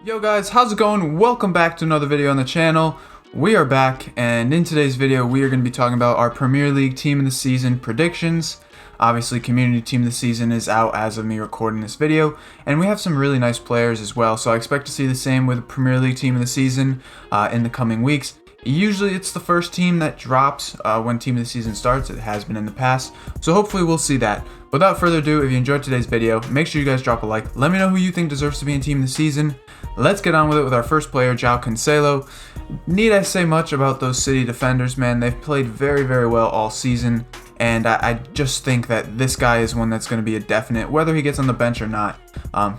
Yo guys, how's it going? Welcome back to another video on the channel. We are back, and in today's video we are going to be talking about our Premier League Team of the Season predictions. Obviously, Community Team of the Season is out as of me recording this video, and we have some really nice players as well, so I expect to see the same with Premier League Team of the Season in the coming weeks. Usually it's the first team that drops when Team of the Season starts. It has been in the past, so hopefully we'll see that. Without further ado, if you enjoyed today's video, make sure you guys drop a like. Let me know who you think deserves to be in Team of the Season. Let's get on with it with our first player, João Cancelo. Need I say much about those City defenders, man? They've played very, very well all season, and I just think that this guy is one that's going to be a definite, whether he gets on the bench or not.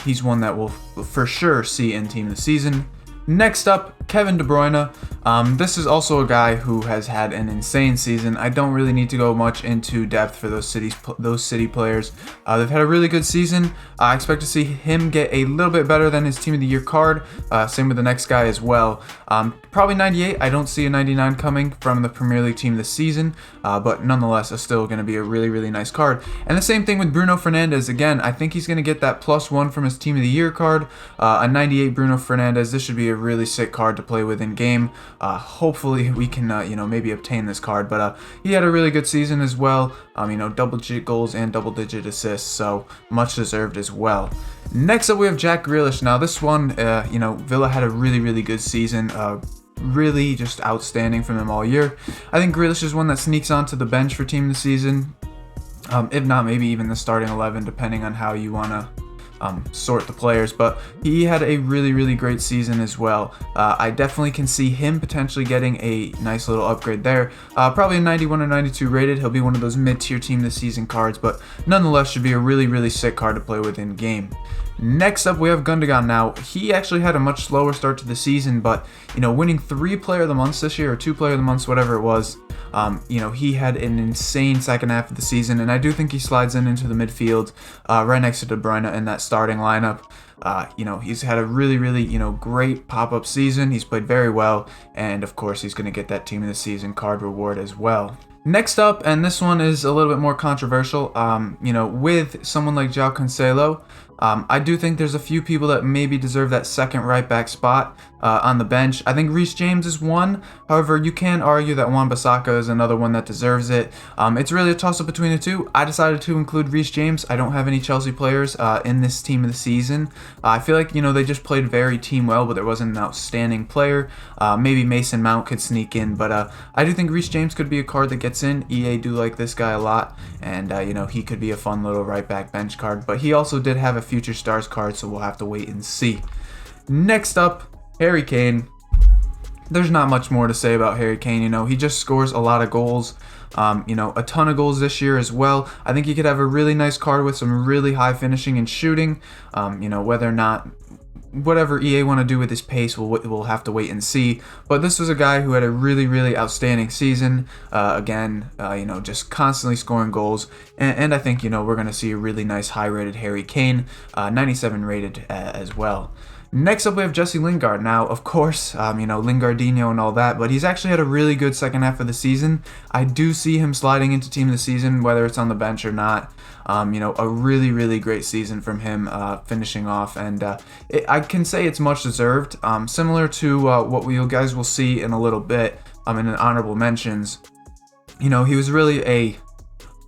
He's one that we'll for sure see in Team of the Season. Next up, Kevin De Bruyne. This is also a guy who has had an insane season. I don't really need to go much into depth for those City players. They've had a really good season. I expect to see him get a little bit better than his Team of the Year card. Same with the next guy as well. Probably 98. I don't see a 99 coming from the Premier League Team of the Season, but nonetheless, it's still going to be a really, really nice card. And the same thing with Bruno Fernandes. Again, I think he's going to get that +1 from his Team of the Year card. A 98 Bruno Fernandes. This should be a really sick card to play with in game. Hopefully we can maybe obtain this card, but he had a really good season as well. Double-digit goals and double-digit assists, so much deserved as well. Next up we have Jack Grealish. Now this one, Villa had a really, really good season. Really just outstanding from them all year. I think Grealish is one that sneaks onto the bench for Team of the Season. If not, maybe even the starting 11, depending on how you want to sort the players, but he had a really, really great season as well. I definitely can see him potentially getting a nice little upgrade there. Probably a 91 or 92 rated. He'll be one of those mid-tier Team of the Season cards, but nonetheless should be a really, really sick card to play with in game. Next up, we have Gundagon. Now, he actually had a much slower start to the season, but, winning 3 Player of the Months this year, or 2 Player of the Months, whatever it was, he had an insane second half of the season, and I do think he slides into the midfield, right next to De Bruyne in that starting lineup. He's had a really, really, great pop-up season. He's played very well, and of course, he's going to get that Team of the Season card reward as well. Next up, and this one is a little bit more controversial, with someone like João Cancelo, I do think there's a few people that maybe deserve that second right back spot on the bench. I think Reece James is one. However, you can argue that Wan-Bissaka is another one that deserves it. It's really a toss-up between the two. I decided to include Reece James. I don't have any Chelsea players in this Team of the Season. I feel like, they just played very team well, but there wasn't an outstanding player. Maybe Mason Mount could sneak in, but I do think Reece James could be a card that gets in. EA do like this guy a lot, and, he could be a fun little right back bench card, but he also did have a Future Stars card, so we'll have to wait and see. Next up, Harry Kane. There's not much more to say about Harry Kane. He just scores a lot of goals. A ton of goals this year as well. I think he could have a really nice card with some really high finishing and shooting. Whether or not whatever EA want to do with his pace, we'll have to wait and see. But this was a guy who had a really, really outstanding season. Just constantly scoring goals. And I think, we're going to see a really nice high-rated Harry Kane, 97 rated as well. Next up, we have Jesse Lingard. Now, of course, Lingardinho and all that, but he's actually had a really good second half of the season. I do see him sliding into Team of the Season, whether it's on the bench or not. A really, really great season from him, finishing off, and I can say it's much deserved. Similar to what you guys will see in a little bit in the honorable mentions. He was really a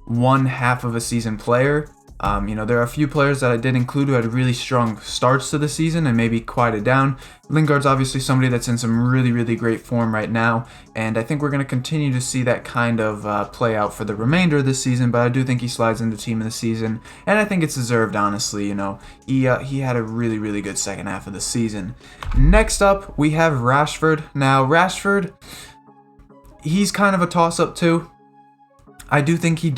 one half of a season player. There are a few players that I did include who had really strong starts to the season and maybe quieted down. Lingard's obviously somebody that's in some really, really great form right now, and I think we're going to continue to see that kind of play out for the remainder of this season, but I do think he slides into Team of the Season, and I think it's deserved, honestly. He had a really, really good second half of the season. Next up, we have Rashford. Now, Rashford, he's kind of a toss-up too. I do think he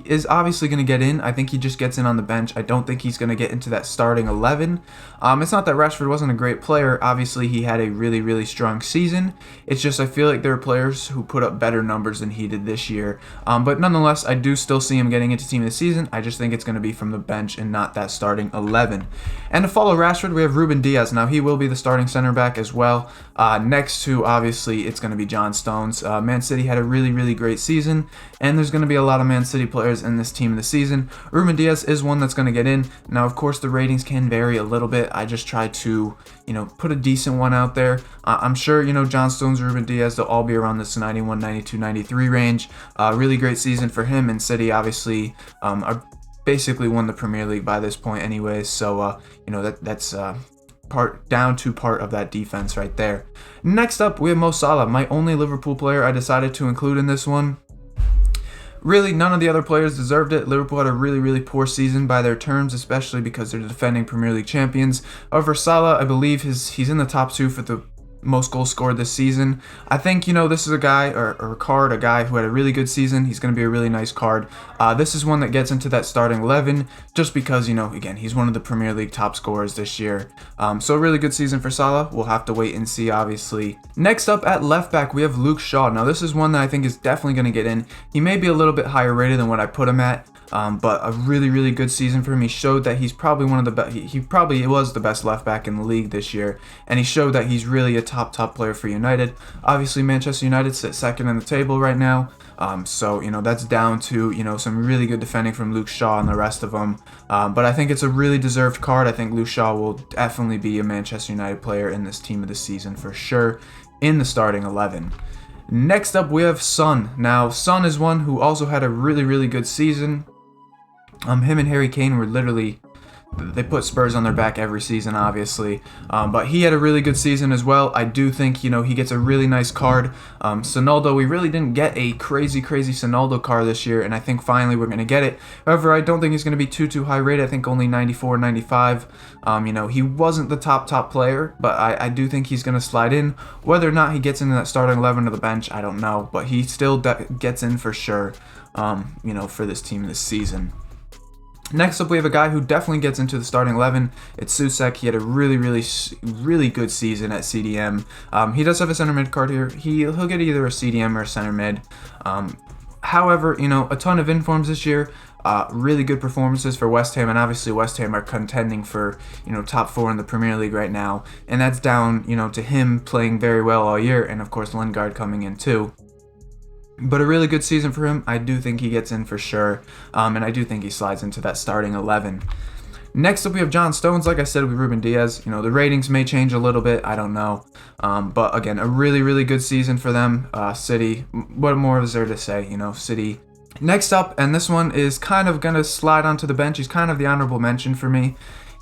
is obviously going to get in. I think he just gets in on the bench. I don't think he's going to get into that starting 11. It's not that Rashford wasn't a great player. Obviously, he had a really, really strong season. It's just I feel like there are players who put up better numbers than he did this year. But nonetheless, I do still see him getting into Team of the Season. I just think it's going to be from the bench and not that starting 11. And to follow Rashford, we have Reuben Diaz. Now, he will be the starting center back as well. Next to, obviously, it's going to be John Stones. Man City had a really, really great season. And there's there's going to be a lot of Man City players in this team of the season. Reuben Diaz is one that's going to get in. Now, of course, the ratings can vary a little bit. I just try to, put a decent one out there. I'm sure, John Stones, Reuben Diaz, they'll all be around this 91, 92, 93 range. Really great season for him, and City obviously are basically won the Premier League by this point anyways. So, that's part of that defense right there. Next up, we have Mo Salah, my only Liverpool player I decided to include in this one. Really, none of the other players deserved it. Liverpool had a really, really poor season by their terms, especially because they're defending Premier League champions. However, Salah, I believe he's in the top 2 for the most goals scored this season. I think, this is a guy, or a card, a guy who had a really good season. He's going to be a really nice card. This is one that gets into that starting 11 just because, again, he's one of the Premier League top scorers this year. So a really good season for Salah. We'll have to wait and see, obviously. Next up at left back, we have Luke Shaw. Now, this is one that I think is definitely going to get in. He may be a little bit higher rated than what I put him at. But a really, really good season for him. He showed that he's probably one of the best. He probably was the best left back in the league this year, and he showed that he's really a top player for United. Obviously, Manchester United sit second in the table right now. So that's down to some really good defending from Luke Shaw and the rest of them. But I think it's a really deserved card. I think Luke Shaw will definitely be a Manchester United player in this team of the season for sure in the starting 11. Next up, we have Son. Now, Son is one who also had a really, really good season. Him and Harry Kane were literally, they put Spurs on their back every season, obviously. But he had a really good season as well. I do think, he gets a really nice card. Sonaldo, we really didn't get a crazy Sonaldo card this year, and I think finally we're going to get it. However, I don't think he's going to be too high rated. I think only 94, 95. He wasn't the top player, but I do think he's going to slide in. Whether or not he gets into that starting 11 or the bench, I don't know. But he still gets in for sure, for this team this season. Next up, we have a guy who definitely gets into the starting 11. It's Suzek. He had a really good season at CDM. He does have a center mid card here. He'll get either a CDM or a center mid. However, a ton of informs this year. Really good performances for West Ham, and obviously West Ham are contending for top 4 in the Premier League right now, and that's down to him playing very well all year, and of course Lingard coming in too. But a really good season for him. I do think he gets in for sure, and I do think he slides into that starting 11. Next up, we have John Stones. Like I said, with Reuben Diaz. The ratings may change a little bit. I don't know. But again, a really good season for them. City. What more is there to say? City. Next up, and this one is kind of going to slide onto the bench. He's kind of the honorable mention for me.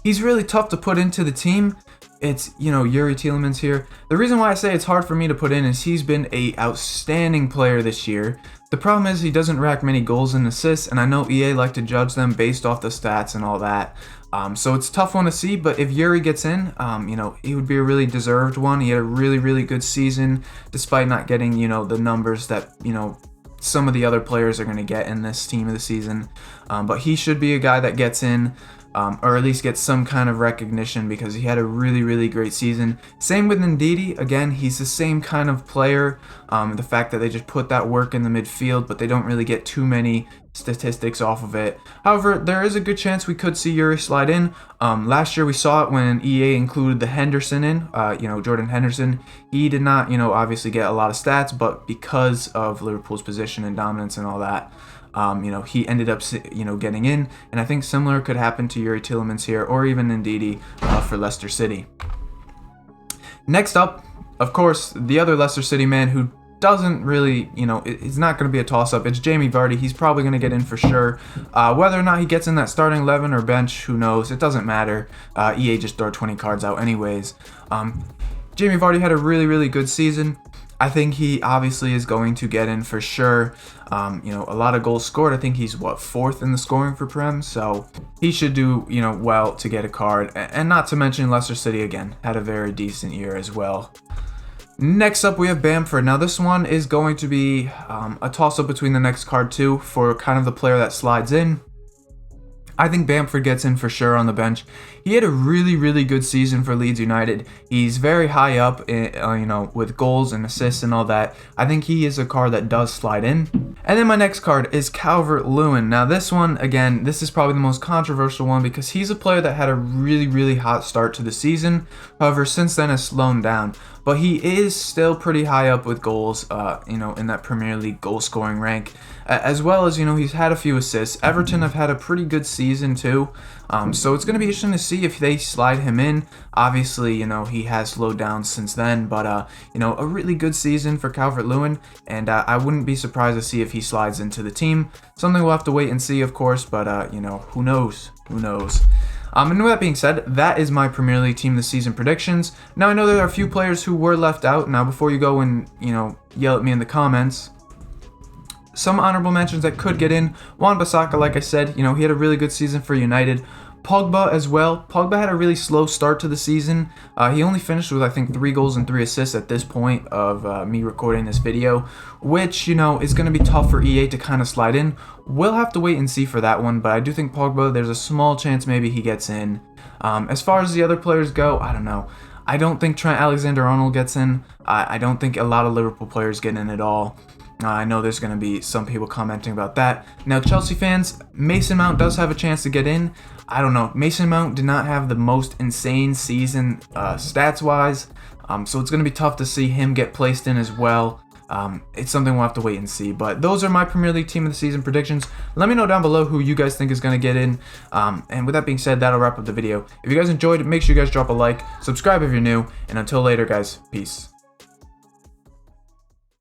He's really tough to put into the team. It's, Yuri Tielemans here. The reason why I say it's hard for me to put in is he's been a outstanding player this year. The problem is he doesn't rack many goals and assists, and I know EA like to judge them based off the stats and all that. So it's a tough one to see, but if Yuri gets in, he would be a really deserved one. He had a really good season, despite not getting, the numbers that, some of the other players are going to get in this team of the season. But he should be a guy that gets in. Or at least get some kind of recognition because he had a really great season. Same with Ndidi. Again, he's the same kind of player. The fact that they just put that work in the midfield, but they don't really get too many statistics off of it. However, there is a good chance we could see Yuri slide in. Last year we saw it when EA included the Henderson in, Jordan Henderson. He did not, obviously get a lot of stats, but because of Liverpool's position and dominance and all that, he ended up, getting in, and I think similar could happen to Yuri Tielemans here, or even Ndidi for Leicester City. Next up, of course, the other Leicester City man who doesn't really, it's not going to be a toss-up. It's Jamie Vardy. He's probably going to get in for sure. Whether or not he gets in that starting 11 or bench, who knows? It doesn't matter. EA just throw 20 cards out anyways. Jamie Vardy had a really good season. I think he obviously is going to get in for sure. A lot of goals scored. I think he's, 4th in the scoring for Prem, so he should do, well to get a card. And not to mention Leicester City, again, had a very decent year as well. Next up, we have Bamford. Now, this one is going to be a toss-up between the next card, too, for kind of the player that slides in. I think Bamford gets in for sure on the bench. He had a really good season for Leeds United. He's very high up, with goals and assists and all that. I think he is a card that does slide in. And then my next card is Calvert Lewin. Now this one, again, this is probably the most controversial one because he's a player that had a really hot start to the season. However, since then has slowed down. But he is still pretty high up with goals, in that Premier League goal scoring rank. As well as, he's had a few assists. Everton have had a pretty good season too. So it's going to be interesting to see if they slide him in. Obviously, he has slowed down since then. But, a really good season for Calvert Lewin. And I wouldn't be surprised to see if he slides into the team. Something we'll have to wait and see, of course. But, who knows? Who knows? And with that being said, that is my Premier League Team of the Season predictions. Now, I know there are a few players who were left out. Now, before you go and, yell at me in the comments, some honorable mentions that could get in. Wan-Bissaka, like I said, he had a really good season for United. Pogba as well. Pogba had a really slow start to the season. He only finished with, I think, 3 goals and 3 assists at this point of me recording this video, which, is going to be tough for EA to kind of slide in. We'll have to wait and see for that one, but I do think Pogba, there's a small chance maybe he gets in. As far as the other players go, I don't know. I don't think Trent Alexander-Arnold gets in. I don't think a lot of Liverpool players get in at all. I know there's going to be some people commenting about that. Now, Chelsea fans, Mason Mount does have a chance to get in. I don't know. Mason Mount did not have the most insane season stats-wise, so it's going to be tough to see him get placed in as well. It's something we'll have to wait and see. But those are my Premier League Team of the Season predictions. Let me know down below who you guys think is going to get in. And with that being said, that'll wrap up the video. If you guys enjoyed it, make sure you guys drop a like, subscribe if you're new, and until later, guys, peace.